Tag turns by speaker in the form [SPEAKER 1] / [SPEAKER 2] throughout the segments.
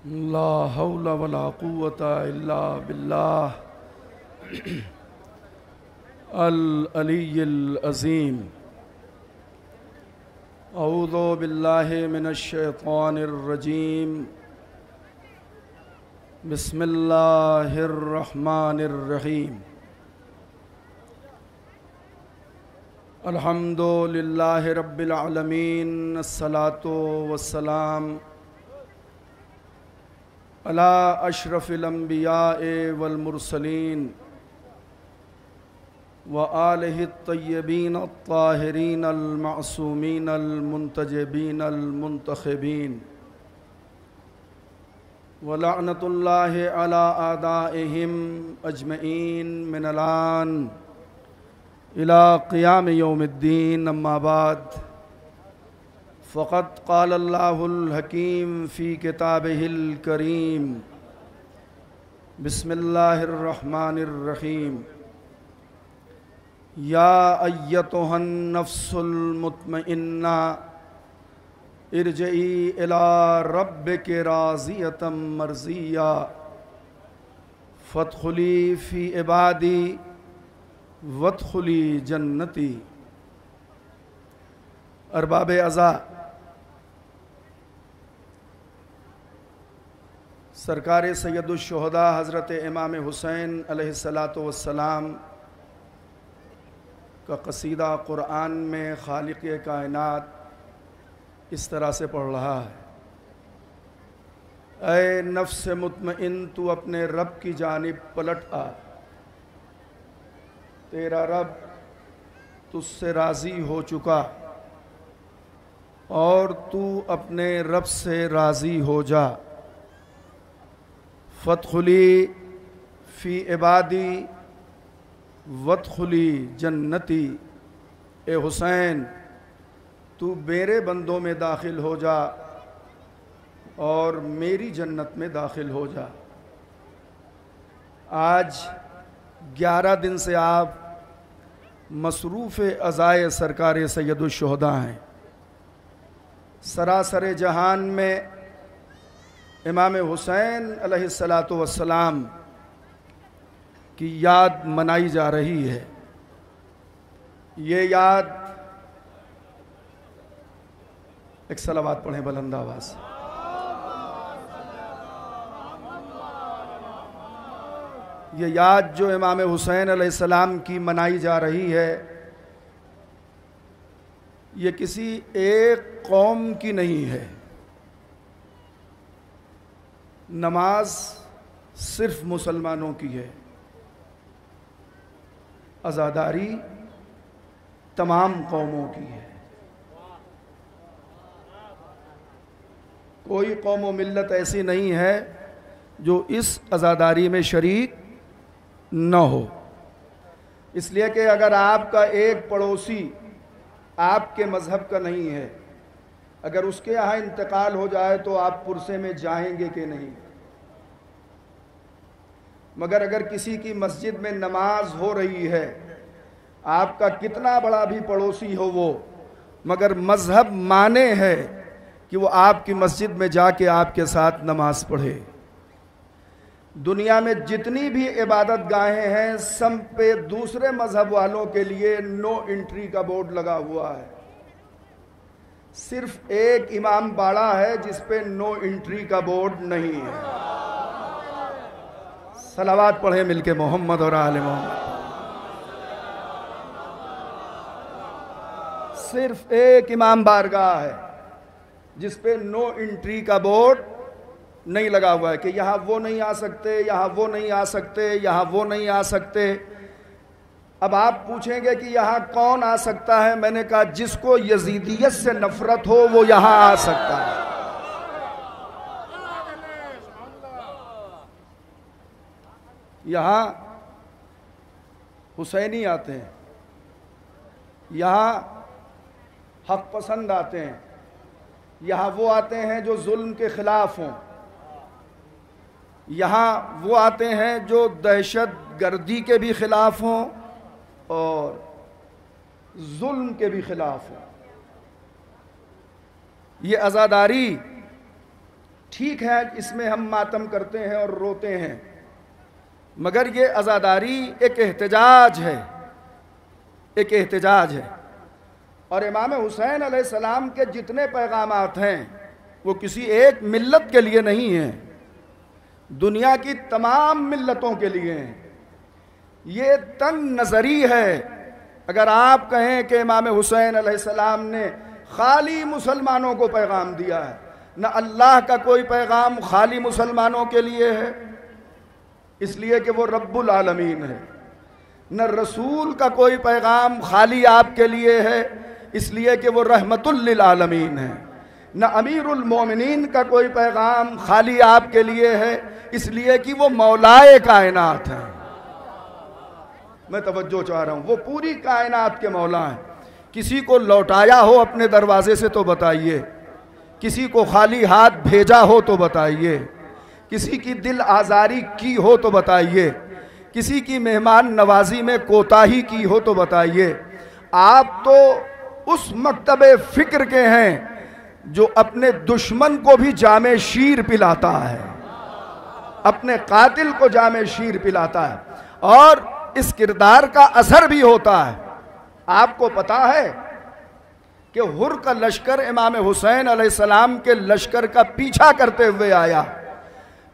[SPEAKER 1] ला हौला वला कुव्वता इल्ला बिल्लाह अल अलीय्यिल अज़ीम। औज़ु बिल्लाहि मिनश शैतानिर रजीम। बिस्मिल्लाहिर रहमानिर रहीम। अल्हम्दुलिल्लाहि रब्बिल आलमीन। अस्सलातु वस्सलाम अला अशरफिल अंबियाए वल मुरसलीन व आलिहि तय्यबीन अत्ताहिरीन अल मासूमीन अल मुंतजबीन अल मुंतखबीन व लअनतुल्लाहि अला आदाइहिम अजमईन मिनल आन इला क़ियाम यौमिद्दीन। अम्मा बाद फ़क़त क़ाल अल्लाहुल हकीम फ़ी किताबिहिल करीम। बिस्मिल्लाहिर रहमानिर रहीम। या अय्यतुहन नफ्सुल मुत्मइन्ना इरजई इला रब्बिके राज़ियतम मर्ज़िया फ़दख़ुली फ़ी इबादी वदख़ुली जन्नती। अरबाब अज़ा, सरकार सैयदुश्शुहदा हज़रत इमाम हुसैन अलैहिस्सलातु वस्सलाम का कसीदा क़ुरआन में खालिक़ कायनात इस तरह से पढ़ रहा है। ऐ नफ्स मुतमइन, तू अपने रब की जानिब पलट आ। तेरा रब तुझसे राज़ी हो चुका और तू अपने रब से राज़ी हो जा। फ़दख़ुली फ़ी इबादी वदख़ुली जन्नती। ए हुसैन, तू मेरे बंदों में दाखिल हो जा और मेरी जन्नत में दाखिल हो जा। आज 11 दिन से आप मसरूफ़ अज़ाए सरकार सैयदुश्शुहदा हैं। सरासर जहान में इमाम हुसैन अलैहिस्सलातु वस्सलाम की याद मनाई जा रही है। ये याद, एक सलावत पढ़ें बुलंद आवाज़ से। ये याद जो इमाम हुसैन अलैहिस्सलाम की मनाई जा रही है, ये किसी एक कौम की नहीं है। नमाज सिर्फ मुसलमानों की है, अज़ादारी तमाम कौमों की है। कोई कौम व मिल्लत ऐसी नहीं है जो इस अज़ादारी में शरीक न हो। इसलिए कि अगर आपका एक पड़ोसी आपके मज़हब का नहीं है, अगर उसके यहाँ इंतकाल हो जाए तो आप पुरसे में जाएंगे कि नहीं। मगर अगर किसी की मस्जिद में नमाज हो रही है, आपका कितना बड़ा भी पड़ोसी हो वो, मगर मज़हब माने है कि वो आपकी मस्जिद में जाके आपके साथ नमाज पढ़े। दुनिया में जितनी भी इबादत गाहें हैं, सब पे दूसरे मज़हब वालों के लिए नो एंट्री का बोर्ड लगा हुआ है। सिर्फ एक इमाम बाड़ा है जिस पे नो एंट्री का बोर्ड नहीं है। सलावत पढ़े मिलके मोहम्मद और आले मोहम्मद। सिर्फ एक इमाम बारगाह है जिस पे नो एंट्री का बोर्ड नहीं लगा हुआ है कि यहाँ वो नहीं आ सकते, यहाँ वो नहीं आ सकते, यहाँ वो नहीं आ सकते। अब आप पूछेंगे कि यहाँ कौन आ सकता है। मैंने कहा जिसको यजीदियत से नफरत हो वो यहाँ आ सकता है। यहाँ हुसैनी आते हैं, यहाँ हक पसंद आते हैं, यहाँ वो आते हैं जो जुल्म के खिलाफ हों, यहाँ वो आते हैं जो दहशत गर्दी के भी खिलाफ हों और जुल्म के भी खिलाफ हों। ये आज़ादारी ठीक है, इसमें हम मातम करते हैं और रोते हैं, मगर ये अज़ादारी एक एहतजाज है, एक एहतजाज है। और इमाम हुसैन अलैहिस्सलाम के जितने पैगामात हैं वो किसी एक मिल्लत के लिए नहीं हैं, दुनिया की तमाम मिल्लतों के लिए हैं। ये तंग नज़री है अगर आप कहें कि इमाम हुसैन अलैहिस्सलाम ने खाली मुसलमानों को पैगाम दिया है। न अल्लाह का कोई पैगाम खाली मुसलमानों के लिए है, इसलिए कि वो रब्बुल आलमीन है। न रसूल का कोई पैगाम खाली आपके लिए है, इसलिए कि वो रहमतुल लिल आलमीन है। न अमीरुल मोमिनीन का कोई पैगाम खाली आपके लिए है, इसलिए कि वो मौलाए कायनात है। मैं तवज्जो चाह रहा हूँ, वो पूरी कायनात के मौला हैं। किसी को लौटाया हो अपने दरवाजे से तो बताइए, किसी को खाली हाथ भेजा हो तो बताइए, किसी की दिल आज़ारी की हो तो बताइए, किसी की मेहमान नवाजी में कोताही की हो तो बताइए। आप तो उस मकतबे फिक्र के हैं जो अपने दुश्मन को भी जामे शीर पिलाता है, अपने कातिल को जामे शीर पिलाता है, और इस किरदार का असर भी होता है। आपको पता है कि हुर का लश्कर इमाम हुसैन अलैहिस्सलाम के लश्कर का पीछा करते हुए आया,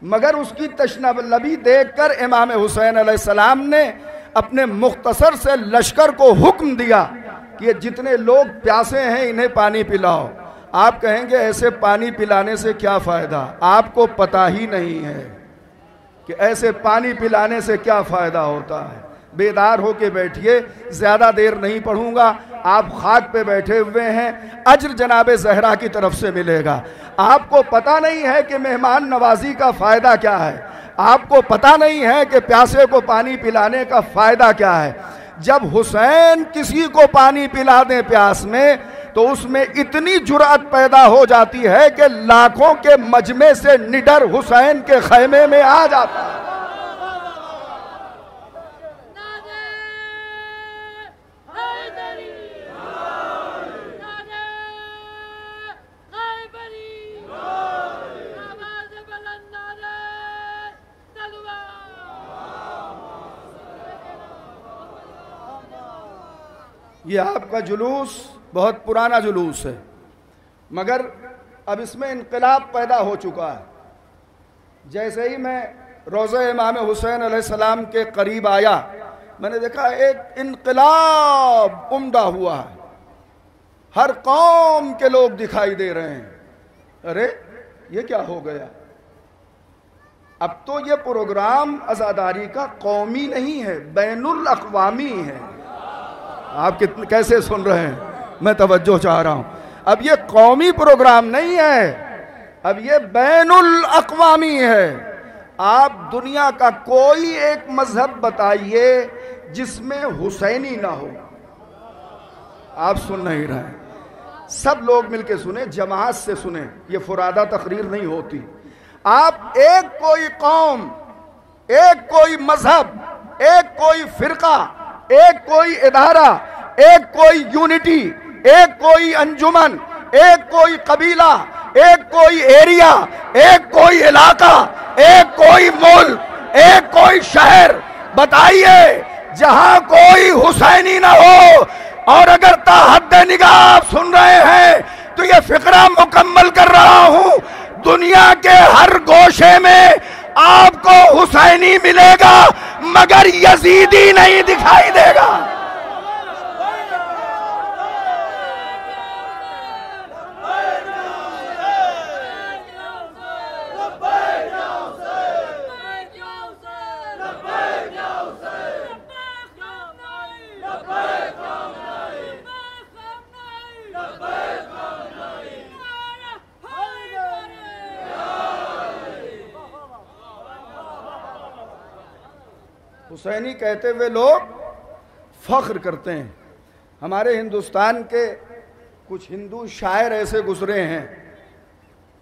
[SPEAKER 1] मगर उसकी तशनबी देखकर इमाम हुसैन अलैहिस्सलाम ने अपने मुख्तसर से लश्कर को हुक्म दिया कि ये जितने लोग प्यासे हैं इन्हें पानी पिलाओ। आप कहेंगे ऐसे पानी पिलाने से क्या फ़ायदा, आपको पता ही नहीं है कि ऐसे पानी पिलाने से क्या फ़ायदा होता है। बेदार होके बैठिए, ज़्यादा देर नहीं पढ़ूंगा। आप खाक पे बैठे हुए हैं, अज्र जनाबे ज़हरा की तरफ से मिलेगा। आपको पता नहीं है कि मेहमान नवाजी का फ़ायदा क्या है, आपको पता नहीं है कि प्यासे को पानी पिलाने का फ़ायदा क्या है। जब हुसैन किसी को पानी पिला दें प्यास में, तो उसमें इतनी जुर्अत पैदा हो जाती है कि लाखों के मजमे से निडर हुसैन के खैमे में आ जाता है। ये आपका जुलूस बहुत पुराना जुलूस है, मगर अब इसमें इनकलाब पैदा हो चुका है। जैसे ही मैं रोज़े इमाम हुसैन अलैहिस्सलाम के करीब आया, मैंने देखा एक इनकलाब उम्दा हुआ है, हर कौम के लोग दिखाई दे रहे हैं। अरे ये क्या हो गया? अब तो ये प्रोग्राम अज़ादारी का कौमी नहीं है, बैनुल अक़वामी है। आप कितने कैसे सुन रहे हैं? मैं तवज्जो चाह रहा हूं। अब ये कौमी प्रोग्राम नहीं है, अब ये बैनुल अक़वामी है। आप दुनिया का कोई एक मजहब बताइए जिसमें हुसैनी ना हो। आप सुन नहीं रहे हैं, सब लोग मिलके सुने, जमात से सुने, ये फुरादा तकरीर नहीं होती। आप एक कोई कौम, एक कोई मजहब, एक कोई फिरका, एक कोई इदारा, एक कोई यूनिटी, एक कोई अंजुमन, एक कोई कबीला, एक कोई एरिया, एक कोई इलाका, एक कोई मुल्क, एक कोई शहर बताइए जहां कोई हुसैनी ना हो। और अगर ताहद्दे निगाह आप सुन रहे हैं तो ये फिक्रा मुकम्मल कर रहा हूं, दुनिया के हर गोशे में आपको हुसैनी मिलेगा मगर यजीदी नहीं दिखाई देगा। हुसैनी कहते हुए लोग फख्र करते हैं। हमारे हिंदुस्तान के कुछ हिंदू शायर ऐसे गुजरे हैं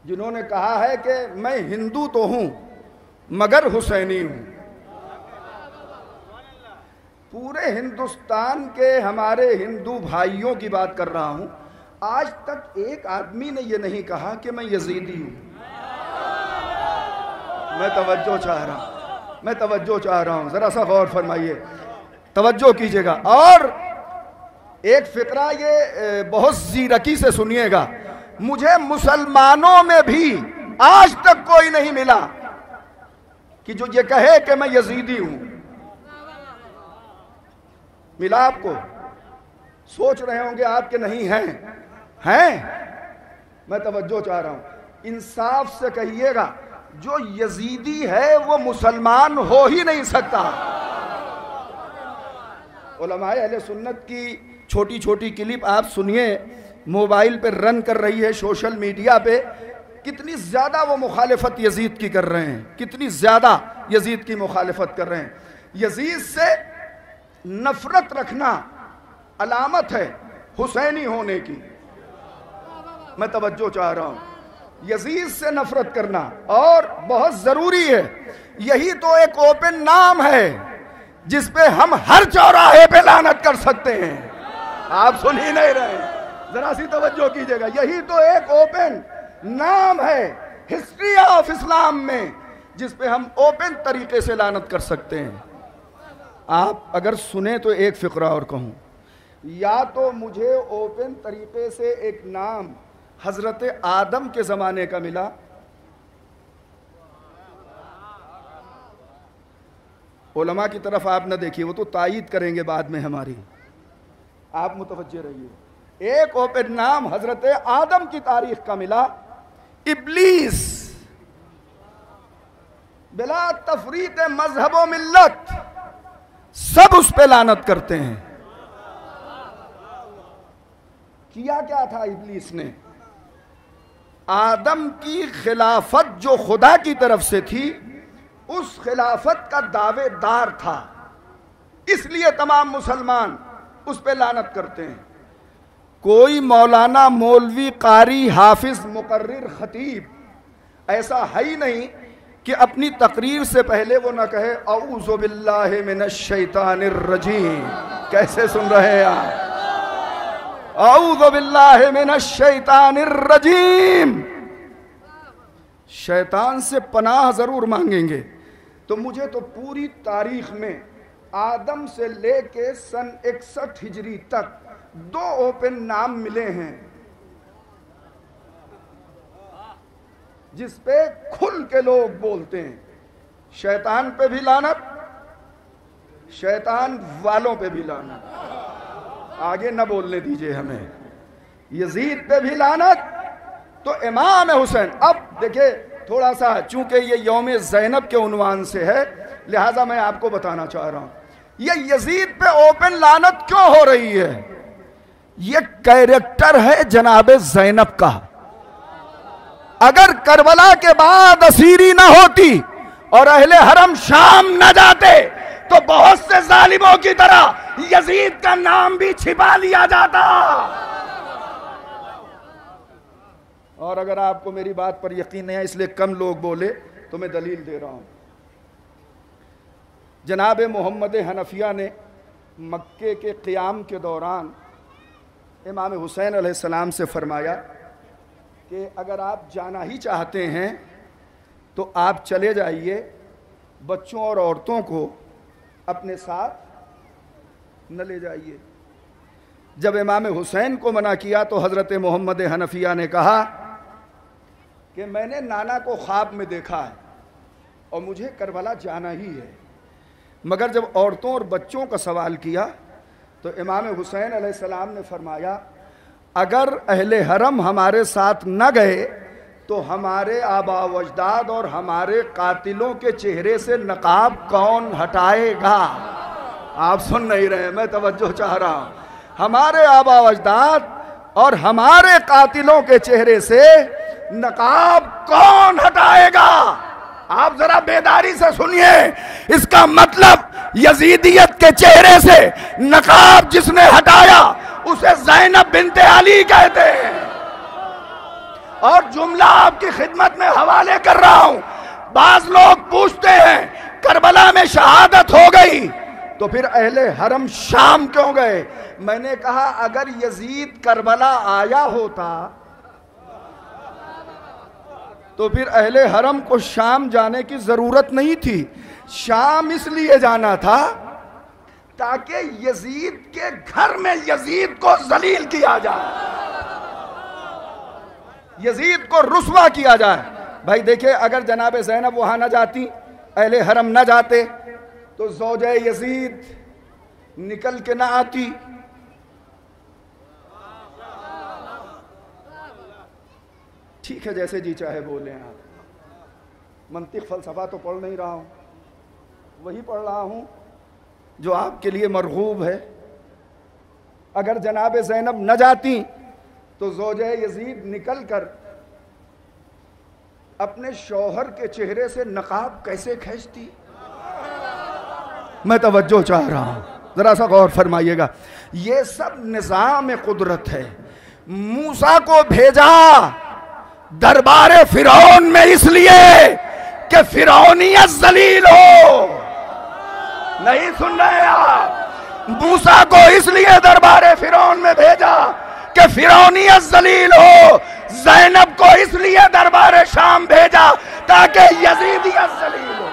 [SPEAKER 1] जिन्होंने कहा है कि मैं हिंदू तो हूं मगर हुसैनी हूं। पूरे हिंदुस्तान के हमारे हिंदू भाइयों की बात कर रहा हूं, आज तक एक आदमी ने यह नहीं कहा कि मैं यजीदी हूं। मैं तवज्जो चाह रहा हूं, जरा सा गौर फरमाइए, तवज्जो कीजिएगा। और एक फिक्रा ये बहुत जीरकी से सुनिएगा, मुझे मुसलमानों में भी आज तक कोई नहीं मिला कि जो ये कहे कि मैं यजीदी हूं। मिला आपको? सोच रहे होंगे आपके नहीं हैं। मैं तवज्जो चाह रहा हूं, इंसाफ से कहिएगा, जो यजीदी है वो मुसलमान हो ही नहीं सकता। उलमाए अहले सुन्नत की छोटी छोटी क्लिप आप सुनिए, मोबाइल पे रन कर रही है सोशल मीडिया पे, कितनी ज्यादा वो मुखालिफत यजीद की कर रहे हैं, कितनी ज्यादा यजीद की मुखालिफत कर रहे हैं। यजीद से नफरत रखना अलामत है हुसैनी होने की। मैं तवज्जो चाह रहा हूं, यजीद से नफरत करना और बहुत जरूरी है। यही तो एक ओपन नाम है जिस पे हम हर चौराहे पे लानत कर सकते हैं। आप सुन ही नहीं रहे, जरा सी तवज्जो कीजिएगा। यही तो एक ओपन नाम है हिस्ट्री ऑफ इस्लाम में जिस पे हम ओपन तरीके से लानत कर सकते हैं। आप अगर सुने तो एक फिक्रा और कहूं, या तो मुझे ओपन तरीके से एक नाम हजरत आदम के जमाने का मिला, उलमा की तरफ आप न देखिए, वो तो तायीद करेंगे बाद में हमारी, आप मुतवज्जे रहिए। एक ओपन नाम हजरत आदम की तारीख का मिला, इब्लीस बिला तफरीक मजहब व मिल्लत सब उस पे लानत करते हैं। किया क्या था इब्लीस ने? आदम की खिलाफत जो खुदा की तरफ से थी, उस खिलाफत का दावेदार था, इसलिए तमाम मुसलमान उस पे लानत करते हैं। कोई मौलाना, मौलवी, कारी, हाफिज, मुकर्रिर, खतीब ऐसा है ही नहीं कि अपनी तकरीर से पहले वो ना कहे औज़ु बिल्लाहि मिनश शैतानिर रजीम। कैसे सुन रहे हैं आप? औज़ु बिल्लाहि मिनश शैतानिर रजीम। शैतान से पनाह जरूर मांगेंगे। तो मुझे तो पूरी तारीख में आदम से लेके सन 61 हिजरी तक 2 ओपन नाम मिले हैं जिस पे खुल के लोग बोलते हैं। शैतान पे भी लानत, शैतान वालों पे भी लानत, आगे न बोलने दीजिए हमें। यजीद पे भी लानत, तो इमाम हुसैन। अब देखिए थोड़ा सा, चूंकि ये यौम ज़ैनब के उन्वान से है, लिहाजा मैं आपको बताना चाह रहा हूं, ये यजीद पे ओपन लानत क्यों हो रही है? ये कैरेक्टर है जनाबे ज़ैनब का। अगर करबला के बाद असीरी ना होती और अहले हरम शाम न जाते तो बहुत से जालिमों की तरह यजीद का नाम भी छिपा लिया जाता। और अगर आपको मेरी बात पर यकीन नहीं है, इसलिए कम लोग बोले, तो मैं दलील दे रहा हूं। जनाब मोहम्मद हनफिया ने मक्के के क़ियाम के दौरान इमाम हुसैन अलैहिस्सलाम से फरमाया कि अगर आप जाना ही चाहते हैं तो आप चले जाइए, बच्चों और औरतों को अपने साथ न ले जाइए। जब इमाम हुसैन को मना किया तो हज़रत मोहम्मद हनफिया ने कहा कि मैंने नाना को ख्वाब में देखा है और मुझे करबला जाना ही है। मगर जब औरतों और बच्चों का सवाल किया तो इमाम हुसैन अलैहिस्सलाम ने फरमाया, अगर अहले हरम हमारे साथ न गए तो हमारे आबा अजदाद और हमारे कातिलों के चेहरे से नकाब कौन हटाएगा? आप सुन नहीं रहे, मैं तवज्जो चाह रहा हूं। हमारे आबा अजदाद और हमारे कातिलों के चेहरे से नकाब कौन हटाएगा? आप जरा बेदारी से सुनिए, इसका मतलब यजीदियत के चेहरे से नकाब जिसने हटाया उसे ज़ैनब बिन्ते अली कहते हैं। और जुमला आपकी खिदमत में हवाले कर रहा हूं। बाज लोग पूछते हैं करबला में शहादत हो गई तो फिर अहले हरम शाम क्यों गए? मैंने कहा अगर यजीद करबला आया होता तो फिर अहले हरम को शाम जाने की जरूरत नहीं थी। शाम इसलिए जाना था ताकि यजीद के घर में यजीद को जलील किया जाए, यजीद को रुस्वा किया जाए। भाई देखिए, अगर जनाब ज़ैनब वहां न जाती, अहले हरम न जाते, तो ज़ौजे यजीद निकल के ना आती। ठीक है, जैसे जी चाहे बोले आप। मंतिक फलसफा तो पढ़ नहीं रहा हूं, वही पढ़ रहा हूं जो आपके लिए मरगूब है। अगर जनाब ज़ैनब न जाती तो ज़ौजे यजीद निकल कर अपने शौहर के चेहरे से नकाब कैसे खींचती। मैं तवज्जो चाह रहा हूं, जरा सा गौर फरमाइएगा। ये सब निज़ाम कुदरत है। मूसा को भेजा दरबारे फिरौन में इसलिए कि फिरौनियत जलील हो। नहीं सुन रहे आप? मूसा को इसलिए दरबारे फिरौन में भेजा कि फिरौनियत जलील हो। ज़ैनब को इसलिए दरबारे शाम भेजा ताकि यजीदियत जलील हो।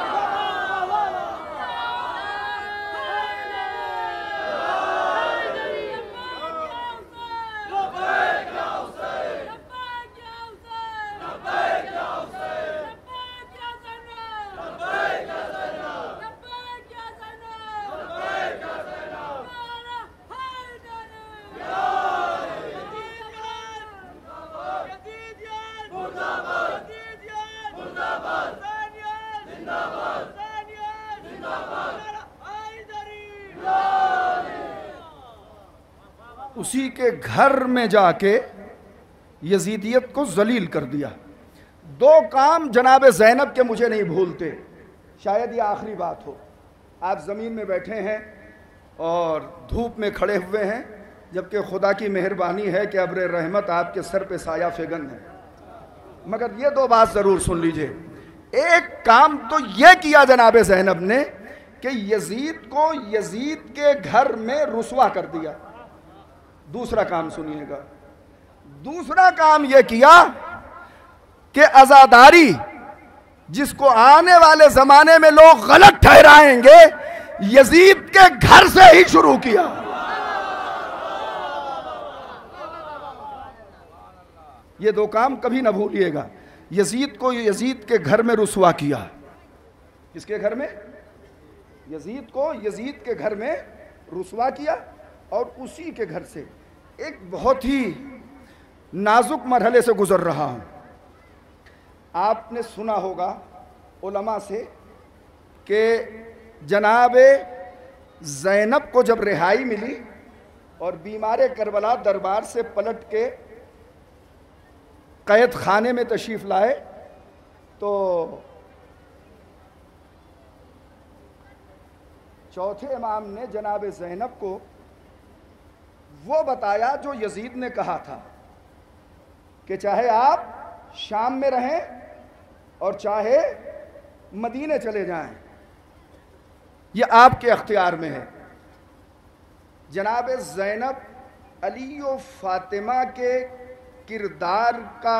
[SPEAKER 1] उसी के घर में जाके यजीदियत को जलील कर दिया। दो काम जनाब ज़ैनब के मुझे नहीं भूलते, शायद ये आखिरी बात हो। आप ज़मीन में बैठे हैं और धूप में खड़े हुए हैं, जबकि खुदा की मेहरबानी है कि अब्र रहमत आपके सर पे साया फेगन है। मगर ये दो बात ज़रूर सुन लीजिए। एक काम तो ये किया जनाब ज़ैनब ने कि यजीद को यजीद के घर में रुस्वा कर दिया। दूसरा काम सुनिएगा, दूसरा काम यह किया कि अज़ादारी, जिसको आने वाले जमाने में लोग गलत ठहराएंगे, यजीद के घर से ही शुरू किया। ये दो काम कभी ना भूलिएगा। यजीद को यजीद के घर में रुस्वा किया। किसके घर में? यजीद को यजीद के घर में रुस्वा किया। और उसी के घर से एक बहुत ही नाजुक मरहले से गुजर रहा हूं। आपने सुना होगा उलमा से कि जनाब ज़ैनब को जब रिहाई मिली और बीमार करबला दरबार से पलट के कैद खाने में तशरीफ लाए, तो चौथे इमाम ने जनाब ज़ैनब को वो बताया जो यजीद ने कहा था कि चाहे आप शाम में रहें और चाहे मदीने चले जाएं, ये आपके अख्तियार में है। जनाब ज़ैनब अली और फातिमा के किरदार का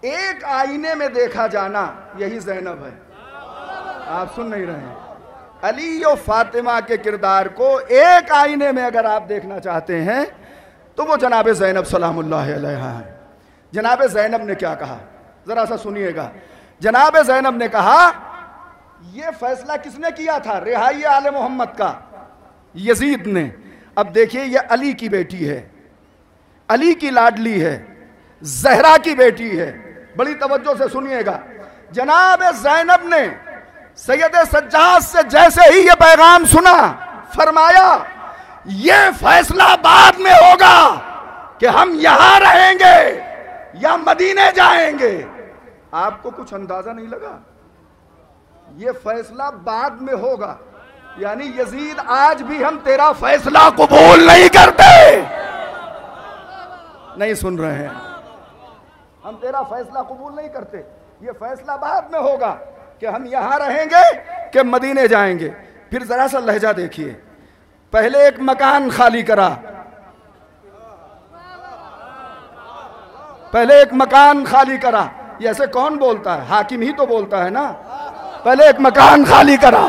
[SPEAKER 1] एक आईने में देखा जाना, यही ज़ैनब है। आप सुन नहीं रहे हैं? अली और फातिमा के किरदार को एक आईने में अगर आप देखना चाहते हैं तो वो जनाब ज़ैनब सलामुल्लाह अलैहा है। जनाब ज़ैनब ने क्या कहा, जरा सा सुनिएगा। जनाब ज़ैनब ने कहा, ये फैसला किसने किया था? रिहाई आले मोहम्मद का, यजीद ने। अब देखिए, ये अली की बेटी है, अली की लाडली है, ज़हरा की बेटी है। बड़ी तवज्जो से सुनिएगा। जनाब ज़ैनब ने सैयद सज्जाद से जैसे ही ये पैगाम सुना, फरमाया ये फैसला बाद में होगा कि हम यहां रहेंगे या मदीने जाएंगे। आपको कुछ अंदाजा नहीं लगा? ये फैसला बाद में होगा, यानी यजीद आज भी हम तेरा फैसला कबूल नहीं करते। नहीं सुन रहे हैं? हम तेरा फैसला कबूल नहीं करते। ये फैसला बाद में होगा कि हम यहां रहेंगे कि मदीने जाएंगे। फिर जरा सा लहजा देखिए। पहले एक मकान खाली करा, पहले एक मकान खाली करा, ये ऐसे कौन बोलता है? हाकिम ही तो बोलता है ना। पहले एक मकान खाली करा,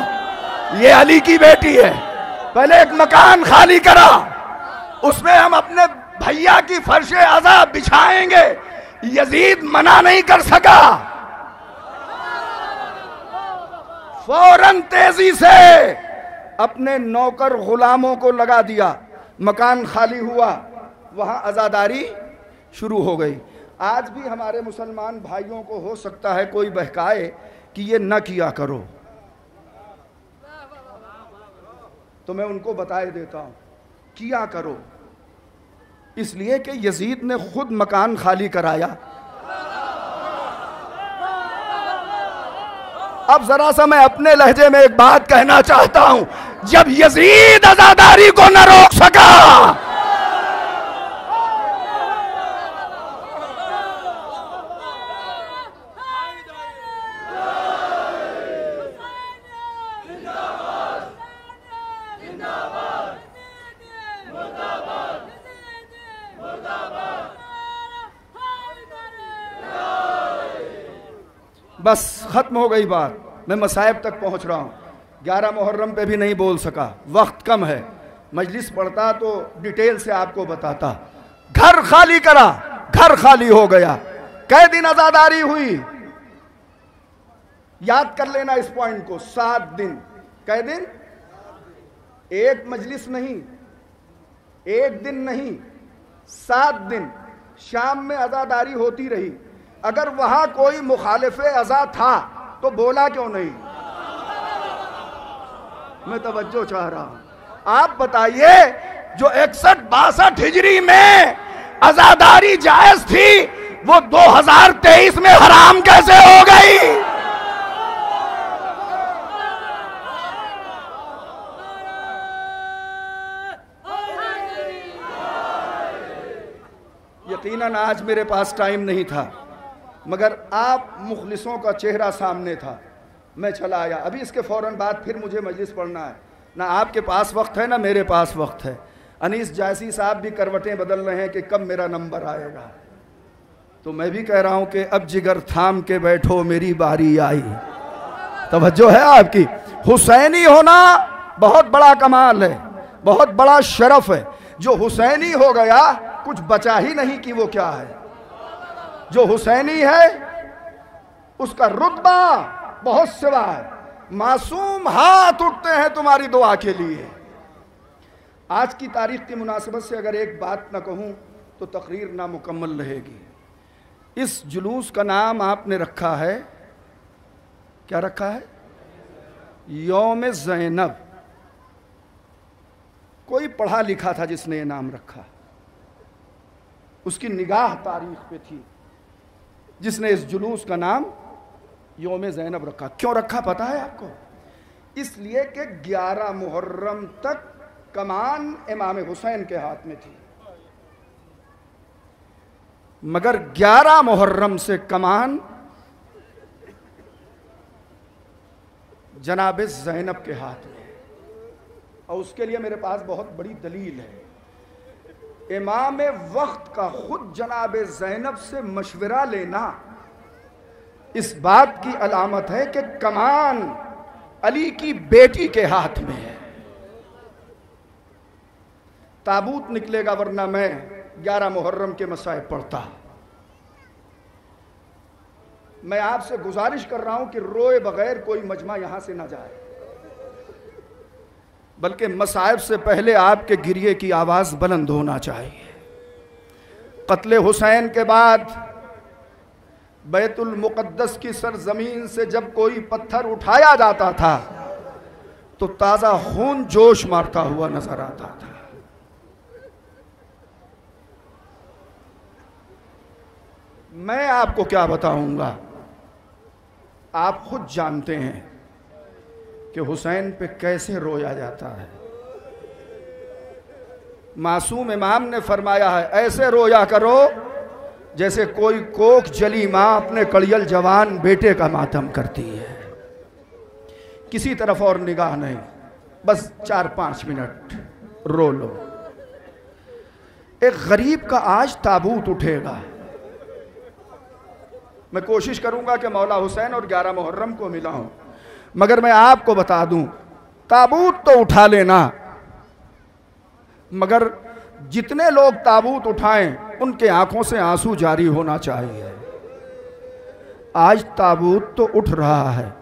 [SPEAKER 1] ये अली की बेटी है, पहले एक मकान खाली करा, उसमें हम अपने भैया की फर्शे अज़ा बिछाएंगे। यजीद मना नहीं कर सका, फौरन तेजी से अपने नौकर गुलामों को लगा दिया। मकान खाली हुआ, वहां अजादारी शुरू हो गई। आज भी हमारे मुसलमान भाइयों को हो सकता है कोई बहकाए कि ये न किया करो, तो मैं उनको बताए देता हूं, किया करो। इसलिए कि यजीद ने खुद मकान खाली कराया। अब जरा सा मैं अपने लहजे में एक बात कहना चाहता हूं, जब यजीद आजादारी को न रोक सका, बस खत्म हो गई बात। मैं मसाइब तक पहुंच रहा हूं। 11 मुहर्रम पे भी नहीं बोल सका, वक्त कम है। मजलिस पढ़ता तो डिटेल से आपको बताता। घर खाली करा, घर खाली हो गया। कै दिन आजादारी हुई? याद कर लेना इस पॉइंट को, 7 दिन। कै दिन? एक मजलिस नहीं, एक दिन नहीं, 7 दिन। शाम में आजादारी होती रही। अगर वहां कोई मुखालिफे अज़ा था तो बोला क्यों नहीं? मैं तवज्जो चाह रहा हूं। आप बताइए, जो 61-62 हिजरी में आजादारी जायज थी, वो 2023 में हराम कैसे हो गई? यकीनन आज मेरे पास टाइम नहीं था, मगर आप मुखलिसों का चेहरा सामने था, मैं चला आया। अभी इसके फौरन बाद फिर मुझे मजलिस पढ़ना है। ना आपके पास वक्त है, ना मेरे पास वक्त है। अनीस जायसी साहब भी करवटें बदल रहे हैं कि कब मेरा नंबर आएगा। तो मैं भी कह रहा हूं कि अब जिगर थाम के बैठो, मेरी बारी आई। तवज्जो है आपकी? हुसैनी होना बहुत बड़ा कमाल है, बहुत बड़ा शरफ है। जो हुसैनी हो गया, कुछ बचा ही नहीं कि वो क्या है। जो हुसैनी है उसका रुतबा बहुत सिवा है। मासूम हाथ उठते हैं तुम्हारी दुआ के लिए। आज की तारीख की मुनासिबत से अगर एक बात ना कहूं तो तकरीर नामुकम्मल रहेगी। इस जुलूस का नाम आपने रखा है, क्या रखा है? यौम ज़ैनब। कोई पढ़ा लिखा था जिसने ये नाम रखा, उसकी निगाह तारीख पे थी, जिसने इस जुलूस का नाम यौम ज़ैनब रखा। क्यों रखा पता है आपको? इसलिए कि 11 मुहर्रम तक कमान इमाम हुसैन के हाथ में थी, मगर 11 मुहर्रम से कमान जनाब ज़ैनब के हाथ में। और उसके लिए मेरे पास बहुत बड़ी दलील है। इमाम वक्त का खुद जनाब ज़ैनब से मशवरा लेना इस बात की अलामत है कि कमान अली की बेटी के हाथ में है। ताबूत निकलेगा, वरना मैं 11 मुहर्रम के मसाइब पढ़ता। मैं आपसे गुजारिश कर रहा हूं कि रोए बगैर कोई मजमा यहां से ना जाए, बल्कि मसाइब से पहले आपके गिरिए की आवाज बुलंद होना चाहिए। कत्ले हुसैन के बाद बैतुल मुक़द्दस की सरजमीन से जब कोई पत्थर उठाया जाता था तो ताजा खून जोश मारता हुआ नजर आता था। मैं आपको क्या बताऊंगा, आप खुद जानते हैं कि हुसैन पे कैसे रोया जाता है। मासूम इमाम ने फरमाया है, ऐसे रोया करो जैसे कोई कोख जली मां अपने कड़ियल जवान बेटे का मातम करती है। किसी तरफ और निगाह नहीं, बस 4-5 मिनट रो लो। एक गरीब का आज ताबूत उठेगा, मैं कोशिश करूंगा कि मौला हुसैन और 11 मुहर्रम को मिलाऊं, मगर मैं आपको बता दूं, ताबूत तो उठा लेना, मगर जितने लोग ताबूत उठाएं उनके आंखों से आंसू जारी होना चाहिए। आज ताबूत तो उठ रहा है,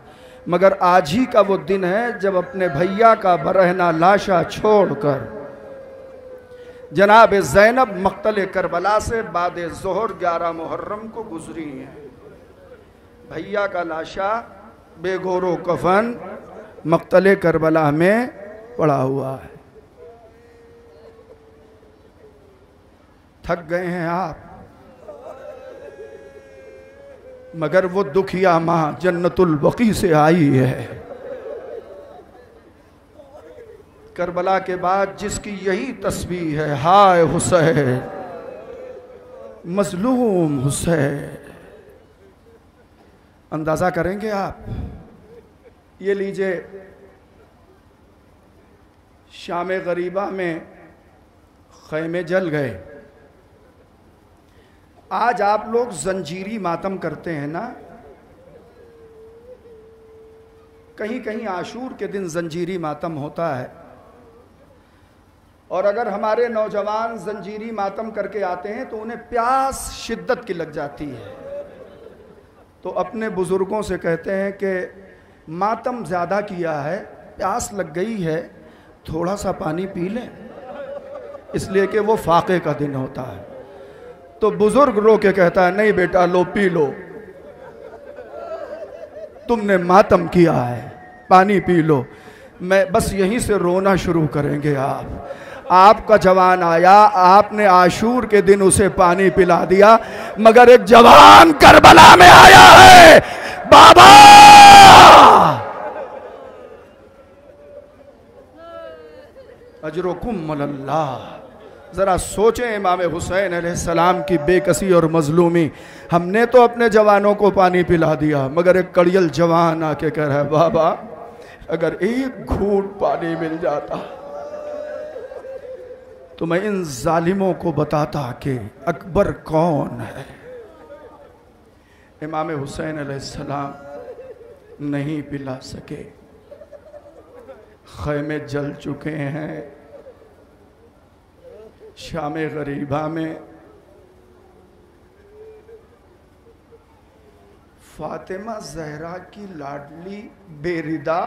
[SPEAKER 1] मगर आज ही का वो दिन है जब अपने भैया का बरहना लाशा छोड़कर जनाब ज़ैनब मक्तल करबला से बाद ज़ोहर 11 मुहर्रम को गुजरी है। भैया का लाशा बेगोरो कफन मक्तल करबला में पड़ा हुआ है। थक गए हैं आप, मगर वो दुखिया मां जन्नतुल बकी से आई है। करबला के बाद जिसकी यही तस्बीह है, हाय हुसैन मजलूम हुसैन। अंदाजा करेंगे आप? ये लीजिए, शाम गरीबा में खैमे जल गए। आज आप लोग जंजीरी मातम करते हैं ना, कहीं कहीं आशूर के दिन जंजीरी मातम होता है, और अगर हमारे नौजवान जंजीरी मातम करके आते हैं तो उन्हें प्यास शिद्दत की लग जाती है, तो अपने बुजुर्गों से कहते हैं कि मातम ज़्यादा किया है, प्यास लग गई है, थोड़ा सा पानी पी लें, इसलिए कि वो फाके का दिन होता है। तो बुजुर्ग रो के कहता है, नहीं बेटा लो पी लो, तुमने मातम किया है, पानी पी लो। मैं बस यहीं से रोना शुरू करेंगे आपका जवान आया, आपने आशूर के दिन उसे पानी पिला दिया, मगर एक जवान करबला में आया है बाबा। अजरुकुम अल्लाह। जरा सोचें इमाम हुसैन अलैहिस्सलाम की बेकसी और मजलूमी। हमने तो अपने जवानों को पानी पिला दिया, मगर एक कड़ियल जवान आके कह रहा है, बाबा अगर एक घूंट पानी मिल जाता तो मैं इन जालिमों को बताता कि अकबर कौन है। इमाम हुसैन अलैहिस्सलाम नहीं पिला सके, खैमे जल चुके हैं। शाम गरीबा में फातिमा जहरा की लाडली बेरिदा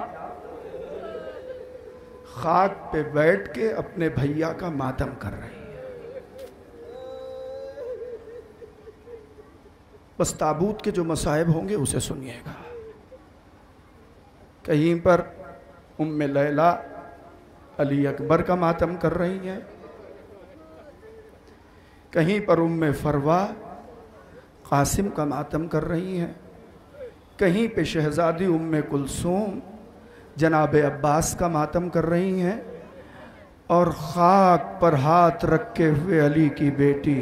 [SPEAKER 1] खाक पे बैठ के अपने भैया का मातम कर रही है। बस ताबूत के जो मसाइब होंगे उसे सुनिएगा। कहीं पर उम्मे लैला अली अकबर का मातम कर रही हैं, कहीं पर उम्मे फरवा कासिम का मातम कर रही हैं, कहीं पे शहजादी उम्मे कुलसूम जनाब अब्बास का मातम कर रही हैं, और खाक पर हाथ रखे हुए अली की बेटी,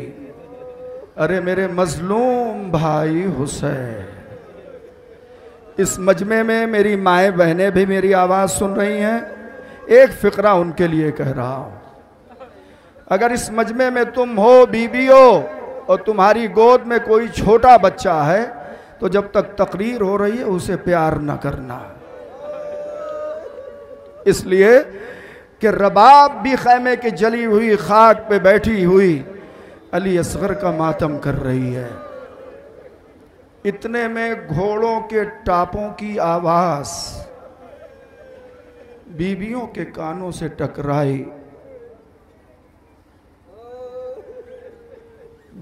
[SPEAKER 1] अरे मेरे मजलूम भाई हुसैन। इस मजमे में मेरी माए बहनें भी मेरी आवाज़ सुन रही हैं। एक फ़िक्रा उनके लिए कह रहा हूँ, अगर इस मजमे में तुम हो, बीबी हो, और तुम्हारी गोद में कोई छोटा बच्चा है, तो जब तक तकरीर हो रही है उसे प्यार न करना, इसलिए कि रबाब भी खैमे की जली हुई खाक पे बैठी हुई अली असगर का मातम कर रही है। इतने में घोड़ों के टापों की आवाज बीबियों के कानों से टकराई।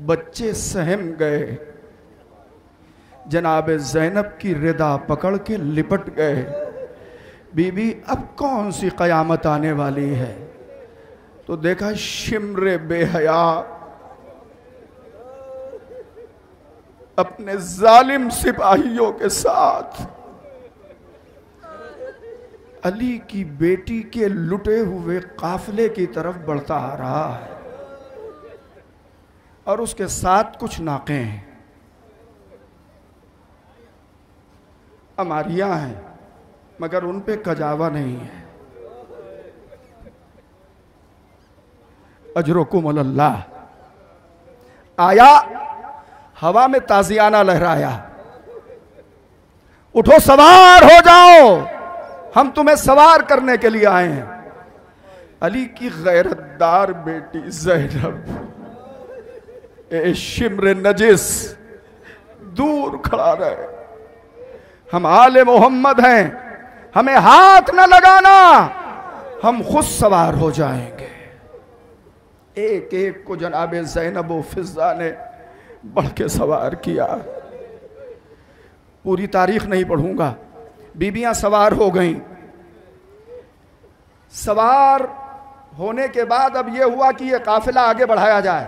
[SPEAKER 1] बच्चे सहम गए, जनाब ज़ैनब की रिदा पकड़ के लिपट गए। बीबी अब कौन सी कयामत आने वाली है? तो देखा शिम्रे बेहया अपने जालिम सिपाहियों के साथ अली की बेटी के लुटे हुए काफिले की तरफ बढ़ता आ रहा है, और उसके साथ कुछ नाके हैं, अमारियां हैं, मगर उन पे कजावा नहीं है। अजरुकुम अल्लाह आया, हवा में ताजियाना लहराया। उठो, सवार हो जाओ, हम तुम्हें सवार करने के लिए आए हैं। अली की गैरतदार बेटी ज़ैनब ए शिम्र नजिस दूर खड़ा रहे। हम आले मोहम्मद हैं, हमें हाथ न लगाना, हम खुद सवार हो जाएंगे। एक एक को जनाबे ज़ैनब व फिज़ा ने बढ़ के सवार किया। पूरी तारीख नहीं पढ़ूंगा, बीबियां सवार हो गईं। सवार होने के बाद अब यह हुआ कि यह काफिला आगे बढ़ाया जाए।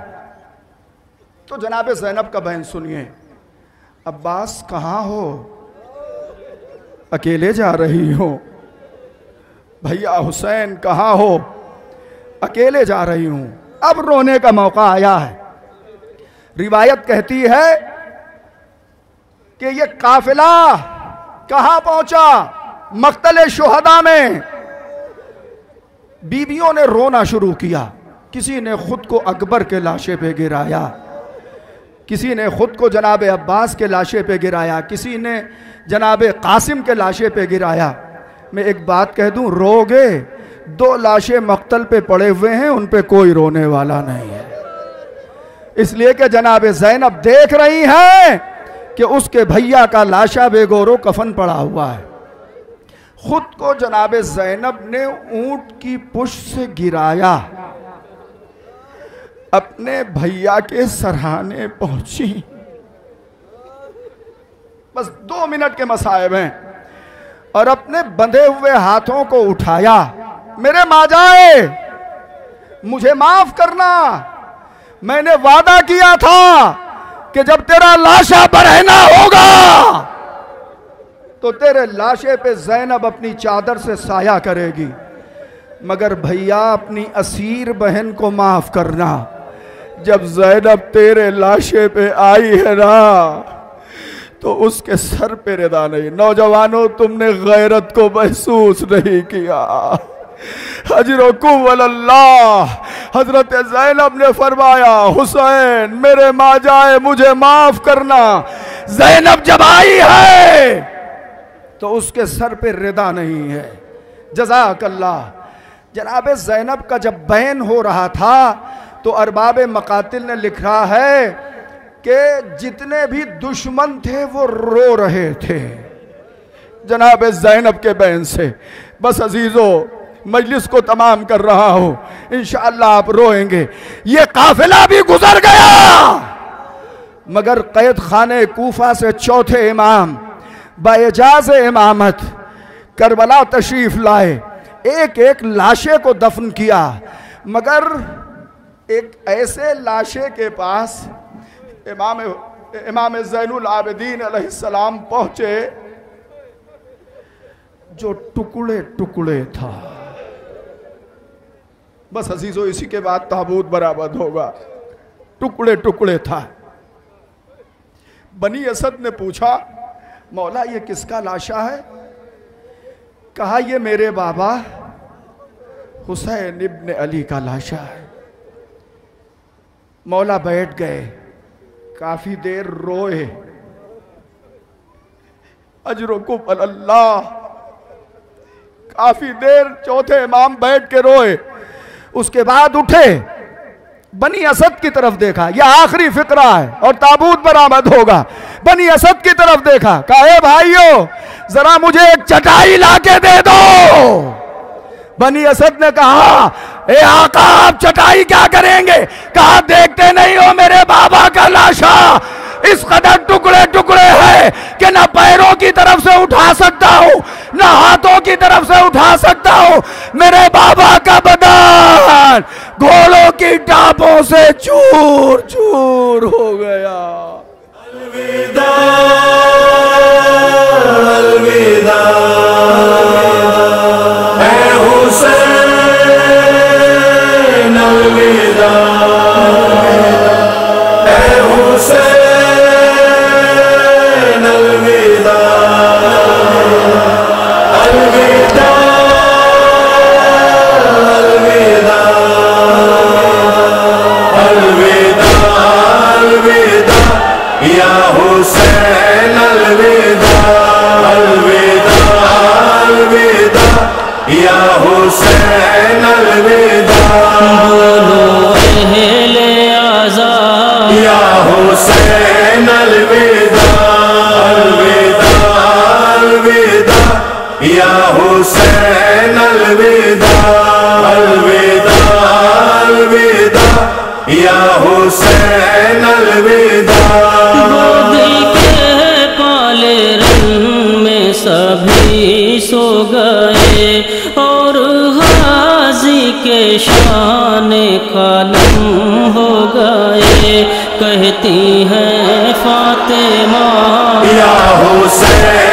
[SPEAKER 1] तो जनाबे ज़ैनब का बयान सुनिए। अब्बास कहाँ हो? अकेले जा रही हो। भैया हुसैन कहाँ हो? अकेले जा रही हूं। अब रोने का मौका आया है। रिवायत कहती है कि यह काफिला कहां पहुंचा? मक्तल शुहदा में। बीबियों ने रोना शुरू किया। किसी ने खुद को अकबर के लाशे पे गिराया, किसी ने खुद को जनाबे अब्बास के लाशे पे गिराया, किसी ने जनाबे कासिम के लाशे पे गिराया। मैं एक बात कह दूं, रोगे? 2 लाशें मक्तल पे पड़े हुए हैं, उन पे कोई रोने वाला नहीं है। इसलिए कि जनाबे ज़ैनब देख रही हैं कि उसके भैया का लाशा बेगोरो कफन पड़ा हुआ है। खुद को जनाबे ज़ैनब ने ऊंट की पुष्ट से गिराया, अपने भैया के सराहने पहुंची। बस 2 मिनट के मसाइब हैं। और अपने बंधे हुए हाथों को उठाया। मेरे माजाए, मुझे माफ करना, मैंने वादा किया था कि जब तेरा लाशा बरहना होगा तो तेरे लाशे पे ज़ैनब अपनी चादर से साया करेगी। मगर भैया, अपनी असीर बहन को माफ करना, जब ज़ैनब तेरे लाशे पे आई है ना तो उसके सर पे रिदा नहीं। नौजवानों, तुमने गैरत को महसूस नहीं किया। अल्लाह, हजरत ज़ैनब ने फरमाया, हुसैन मेरे माजाए मुझे माफ करना। ज़ैनब जब आई है तो उसके सर पे रिदा नहीं है। जज़ाकल्लाह। जनाबे ज़ैनब का जब बैन हो रहा था तो अरबाब मकातिल ने लिखा है कि जितने भी दुश्मन थे वो रो रहे थे जनाब ज़ैनब के बैन से। बस अजीजों, मजलिस को तमाम कर रहा हूं, इंशाअल्लाह आप रोएंगे। ये काफिला भी गुजर गया, मगर कैद खाने कूफा से चौथे इमाम बाएजाज इमामत करबला तशरीफ लाए। एक एक लाशे को दफन किया, मगर एक ऐसे लाशे के पास इमाम ज़ैनुल आबिदीन अलैहिस्सलाम पहुंचे जो टुकड़े टुकड़े था। बस अजीजों, इसी के बाद ताबूत बरामद होगा। टुकड़े टुकड़े था। बनी असद ने पूछा, मौला ये किसका लाशा है? कहा, ये मेरे बाबा हुसैन इब्न अली का लाशा है। मौला बैठ गए, काफी देर रोए। अजरुकुम अल्लाह। काफी देर चौथे इमाम बैठ के रोए। उसके बाद उठे, बनी असद की तरफ देखा। यह आखिरी फिक्रा है और ताबूत बरामद होगा। बनी असद की तरफ देखा, कहा, ए भाइयों, जरा मुझे एक चटाई लाके दे दो। बनी असद ने कहा, ए आका, आप चटाई क्या करेंगे? कहा, देखते नहीं हो मेरे बाबा का लाशा इस कदर टुकड़े टुकड़े है कि ना पैरों की तरफ से उठा सकता हूं, ना हाथों की तरफ से उठा सकता हूं। मेरे बाबा का बदन घोड़ों की टापों से चूर चूर हो गया। अलविदा अलविदा ऐ हुसैन, अलविदा ऐ हुसैन, अलविदा अलविदा अलविदा अलविदा अलविदा।
[SPEAKER 2] शान कलम हो गए। कहती हैं फातिमा या हुसैन